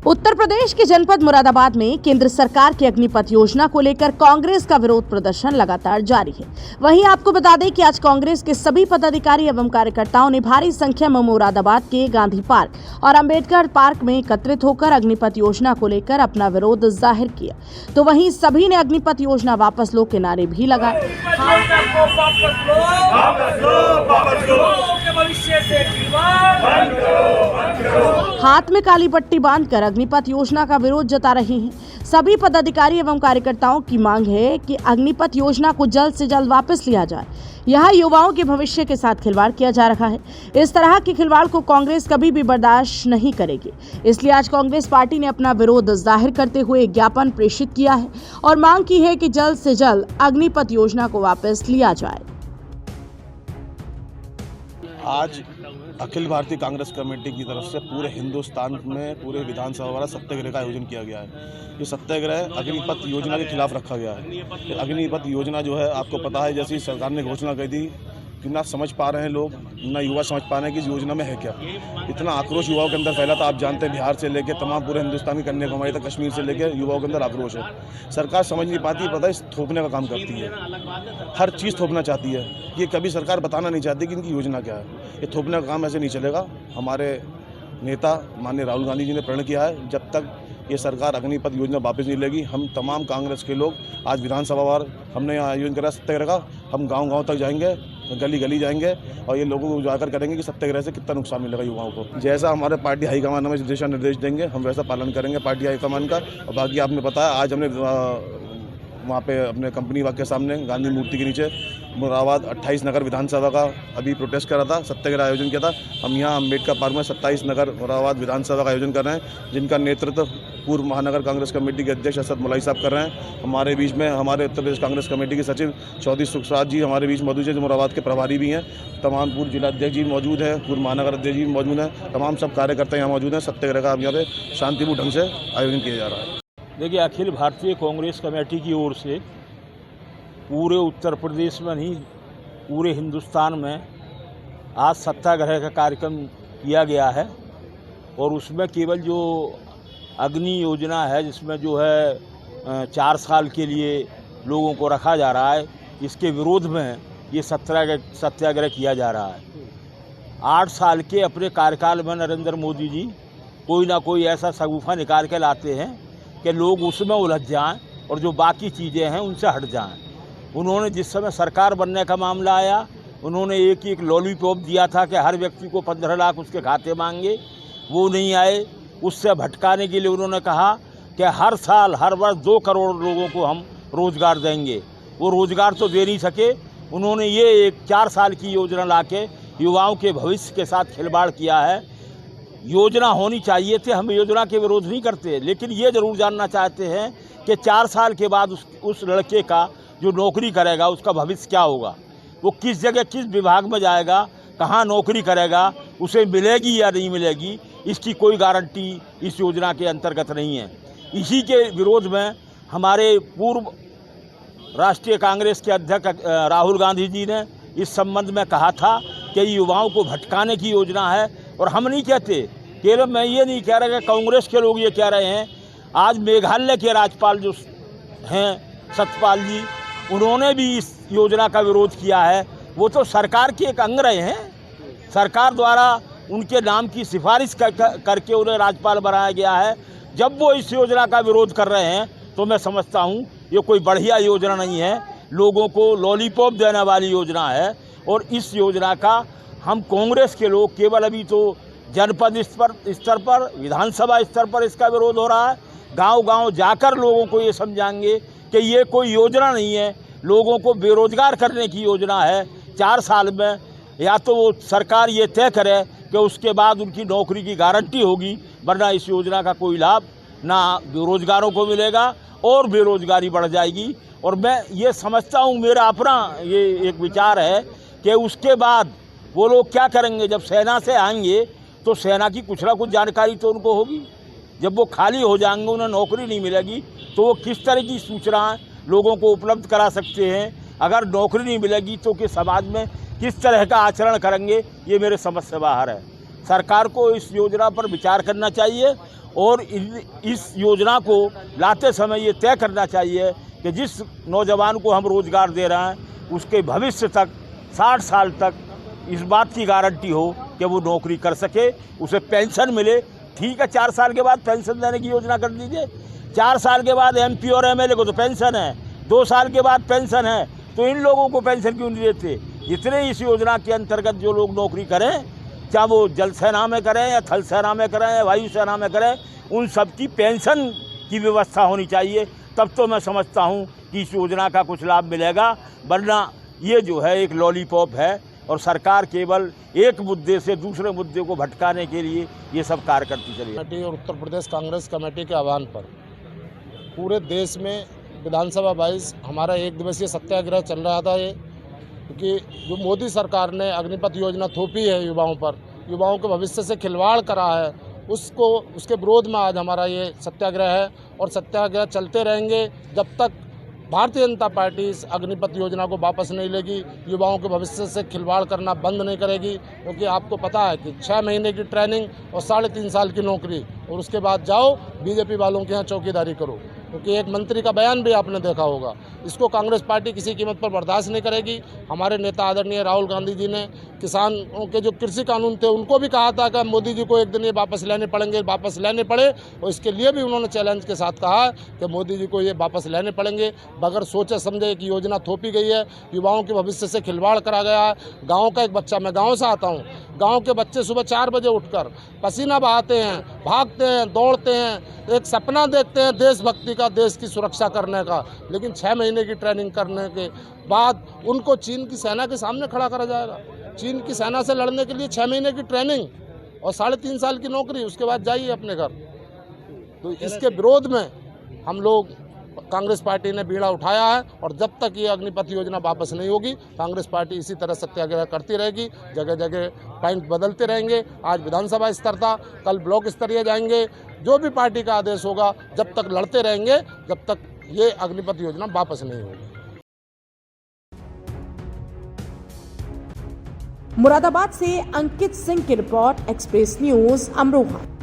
उत्तर प्रदेश के जनपद मुरादाबाद में केंद्र सरकार की अग्निपथ योजना को लेकर कांग्रेस का विरोध प्रदर्शन लगातार जारी है। वहीं आपको बता दें कि आज कांग्रेस के सभी पदाधिकारी एवं कार्यकर्ताओं ने भारी संख्या में मुरादाबाद के गांधी पार्क और अंबेडकर पार्क में एकत्रित होकर अग्निपथ योजना को लेकर अपना विरोध जाहिर किया। तो वहीं सभी ने अग्निपथ योजना वापस लो के नारे भी लगाए। हाथ में काली पट्टी बांधकर अग्निपथ योजना का विरोध जता रहे हैं। सभी पदाधिकारी एवं कार्यकर्ताओं की मांग है कि अग्निपथ योजना को जल्द से जल्द वापस लिया जाए। यह युवाओं के भविष्य के साथ खिलवाड़ किया जा रहा है। इस तरह के खिलवाड़ को कांग्रेस कभी भी बर्दाश्त नहीं करेगी। इसलिए आज कांग्रेस पार्टी ने अपना विरोध जाहिर करते हुए ज्ञापन प्रेषित किया है और मांग की है कि जल्द से जल्द अग्निपथ योजना को वापस लिया जाए। आज अखिल भारतीय कांग्रेस कमेटी की तरफ से पूरे हिंदुस्तान में पूरे विधानसभा वाला सत्याग्रह का आयोजन किया गया है। ये सत्याग्रह अग्निपथ योजना के खिलाफ रखा गया है। अग्निपथ योजना जो है, आपको पता है, जैसी सरकार ने घोषणा की थी कि ना समझ पा रहे हैं लोग, ना युवा समझ पा रहे हैं कि इस योजना में है क्या। इतना आक्रोश युवाओं के अंदर फैला था। आप जानते हैं, बिहार से लेकर तमाम पूरे हिंदुस्तान की कन्याकुमारी तक, कश्मीर से लेकर युवाओं के अंदर आक्रोश है। सरकार समझ नहीं पाती, पता है, इस थोपने का काम करती है। हर चीज़ थोपना चाहती है। ये कभी सरकार बताना नहीं चाहती कि इनकी योजना क्या है। ये थोपने का काम ऐसे नहीं चलेगा। हमारे नेता माननीय राहुल गांधी जी ने प्रण किया है, जब तक ये सरकार अग्निपथ योजना वापस नहीं लेगी, हम तमाम कांग्रेस के लोग आज विधानसभा वार हमने यहाँ आयोजन करा सत्याग्रह का। हम गांव-गांव तक जाएंगे, गली-गली जाएंगे और ये लोगों को उजागर करेंगे कि सत्याग्रह से कितना नुकसान मिलेगा युवाओं को। जैसा हमारे पार्टी हाईकमान हमें दिशा निर्देश देंगे, हम वैसा पालन करेंगे पार्टी हाईकमान का। और बाकी आपने बताया, आज हमने वहाँ पे अपने कंपनी के सामने गांधी मूर्ति के नीचे मुरादाबाद 28 नगर विधानसभा का अभी प्रोटेस्ट करा था, सत्याग्रह आयोजन किया था। हम यहाँ अंबेडकर पार्क में 27 नगर मुरादाबाद विधानसभा का आयोजन कर रहे हैं, जिनका नेतृत्व पूर्व महानगर कांग्रेस कमेटी के अध्यक्ष असद मुलाई साहब कर रहे हैं। हमारे बीच में हमारे उत्तर प्रदेश कांग्रेस कमेटी के सचिव चौधरी सुखसाद जी हमारे बीच मौजूद है, जो मुरादाबाद के प्रभारी भी हैं। तमाम पूर्व जिला अध्यक्ष जी मौजूद हैं, पूर्व महानगर अध्यक्ष जी मौजूद हैं। तमाम सब कार्यकर्ता यहाँ मौजूद हैं। सत्याग्रह का यहाँ पे शांतिपूर्ण ढंग से आयोजन किया जा रहा है। देखिए, अखिल भारतीय कांग्रेस कमेटी की ओर से पूरे उत्तर प्रदेश में नहीं, पूरे हिंदुस्तान में आज सत्याग्रह का कार्यक्रम किया गया है। और उसमें केवल जो अग्नि योजना है, जिसमें जो है 4 साल के लिए लोगों को रखा जा रहा है, इसके विरोध में ये सत्याग्रह किया जा रहा है। 8 साल के अपने कार्यकाल में नरेंद्र मोदी जी कोई ना कोई ऐसा शगुफा निकाल के लाते हैं कि लोग उसमें उलझ जाएं और जो बाकी चीज़ें हैं उनसे हट जाएं। उन्होंने जिस समय सरकार बनने का मामला आया, उन्होंने एक लॉलीपॉप दिया था कि हर व्यक्ति को 15 लाख उसके खाते मांगे, वो नहीं आए। उससे भटकाने के लिए उन्होंने कहा कि हर साल हर वर्ष 2 करोड़ लोगों को हम रोज़गार देंगे। वो रोज़गार तो दे नहीं सके। उन्होंने ये एक 4 साल की योजना लाके युवाओं के भविष्य के साथ खिलवाड़ किया है। योजना होनी चाहिए थी, हम योजना के विरोध नहीं करते, लेकिन ये ज़रूर जानना चाहते हैं कि 4 साल के बाद उस लड़के का जो नौकरी करेगा उसका भविष्य क्या होगा, वो किस जगह किस विभाग में जाएगा, कहाँ नौकरी करेगा, उसे मिलेगी या नहीं मिलेगी, इसकी कोई गारंटी इस योजना के अंतर्गत नहीं है। इसी के विरोध में हमारे पूर्व राष्ट्रीय कांग्रेस के अध्यक्ष राहुल गांधी जी ने इस संबंध में कहा था कि युवाओं को भटकाने की योजना है। और हम नहीं कहते, केवल मैं ये नहीं कह रहा कि कांग्रेस के लोग ये कह रहे हैं। आज मेघालय के राज्यपाल जो हैं सत्यपाल जी, उन्होंने भी इस योजना का विरोध किया है। वो तो सरकार के एक अंग रहे हैं। सरकार द्वारा उनके नाम की सिफारिश करके उन्हें राज्यपाल बनाया गया है। जब वो इस योजना का विरोध कर रहे हैं तो मैं समझता हूँ ये कोई बढ़िया योजना नहीं है, लोगों को लॉलीपॉप देने वाली योजना है। और इस योजना का हम कांग्रेस के लोग केवल अभी तो जनपद स्तर पर, विधानसभा स्तर पर इसका विरोध हो रहा है। गांव-गांव जाकर लोगों को ये समझाएंगे कि ये कोई योजना नहीं है, लोगों को बेरोजगार करने की योजना है। 4 साल में या तो वो सरकार ये तय करे कि उसके बाद उनकी नौकरी की गारंटी होगी, वरना इस योजना का कोई लाभ ना बेरोजगारों को मिलेगा और बेरोजगारी बढ़ जाएगी। और मैं ये समझता हूँ, मेरा अपना ये एक विचार है कि उसके बाद वो लोग क्या करेंगे, जब सेना से आएंगे तो सेना की कुछ ना कुछ जानकारी तो उनको होगी। जब वो खाली हो जाएंगे, उन्हें नौकरी नहीं मिलेगी, तो वो किस तरह की सूचनाएं लोगों को उपलब्ध करा सकते हैं। अगर नौकरी नहीं मिलेगी तो कि समाज में किस तरह का आचरण करेंगे, ये मेरे समझ से बाहर है। सरकार को इस योजना पर विचार करना चाहिए और इस योजना को लाते समय ये तय करना चाहिए कि जिस नौजवान को हम रोज़गार दे रहे हैं उसके भविष्य तक 60 साल तक इस बात की गारंटी हो कि वो नौकरी कर सके, उसे पेंशन मिले। ठीक है, 4 साल के बाद पेंशन देने की योजना कर दीजिए। 4 साल के बाद MP और MLA को तो पेंशन है, 2 साल के बाद पेंशन है, तो इन लोगों को पेंशन क्यों नहीं देते? जितने इस योजना के अंतर्गत जो लोग नौकरी करें, चाहे वो जल सेना में करें या थल सेना में करें या वायु सेना में करें, उन सब की पेंशन की व्यवस्था होनी चाहिए। तब तो मैं समझता हूँ कि इस योजना का कुछ लाभ मिलेगा, वरना ये जो है एक लॉलीपॉप है और सरकार केवल एक मुद्दे से दूसरे मुद्दे को भटकाने के लिए ये सब कार्य करती चली है। और उत्तर प्रदेश कांग्रेस कमेटी के आह्वान पर पूरे देश में विधानसभा 22 हमारा 1 दिवसीय सत्याग्रह चल रहा था। ये क्योंकि जो मोदी सरकार ने अग्निपथ योजना थोपी है युवाओं पर, युवाओं के भविष्य से खिलवाड़ करा है, उसके विरोध में आज हमारा ये सत्याग्रह है। और सत्याग्रह चलते रहेंगे जब तक भारतीय जनता पार्टी इस अग्निपथ योजना को वापस नहीं लेगी, युवाओं के भविष्य से खिलवाड़ करना बंद नहीं करेगी। क्योंकि आपको पता है कि 6 महीने की ट्रेनिंग और 3.5 साल की नौकरी, और उसके बाद जाओ बीजेपी वालों के यहाँ चौकीदारी करो। क्योंकि एक मंत्री का बयान भी आपने देखा होगा, इसको कांग्रेस पार्टी किसी कीमत पर बर्दाश्त नहीं करेगी। हमारे नेता आदरणीय राहुल गांधी जी ने किसानों के जो कृषि कानून थे उनको भी कहा था कि मोदी जी को एक दिन ये वापस लेने पड़ेंगे, वापस लेने पड़े, और इसके लिए भी उन्होंने चैलेंज के साथ कहा कि मोदी जी को ये वापस लेने पड़ेंगे। बगैर सोचे समझे एक योजना थोपी गई है, युवाओं के भविष्य से खिलवाड़ करा गया है। गाँव का एक बच्चा, मैं गाँव से आता हूँ, गाँव के बच्चे सुबह 4 बजे उठकर पसीना बहाते हैं, भागते हैं, दौड़ते हैं, एक सपना देखते हैं देशभक्ति का, देश की सुरक्षा करने का, लेकिन 6 महीने की ट्रेनिंग करने के बाद उनको चीन की सेना के सामने खड़ा करा जाएगा। चीन की सेना से लड़ने के लिए 6 महीने की ट्रेनिंग और 3.5 साल की नौकरी, उसके बाद जाइए अपने घर। तो इसके विरोध में हम लोग, कांग्रेस पार्टी ने बीड़ा उठाया है, और जब तक ये अग्निपथ योजना वापस नहीं होगी कांग्रेस पार्टी इसी तरह सत्याग्रह करती रहेगी। जगह जगह पॉइंट बदलते रहेंगे। आज विधानसभा स्तर था, कल ब्लॉक स्तरीय जाएंगे। जो भी पार्टी का आदेश होगा, जब तक लड़ते रहेंगे जब तक ये अग्निपथ योजना वापस नहीं होगी। मुरादाबाद से अंकित सिंह की रिपोर्ट, एक्सप्रेस न्यूज अमरोहा।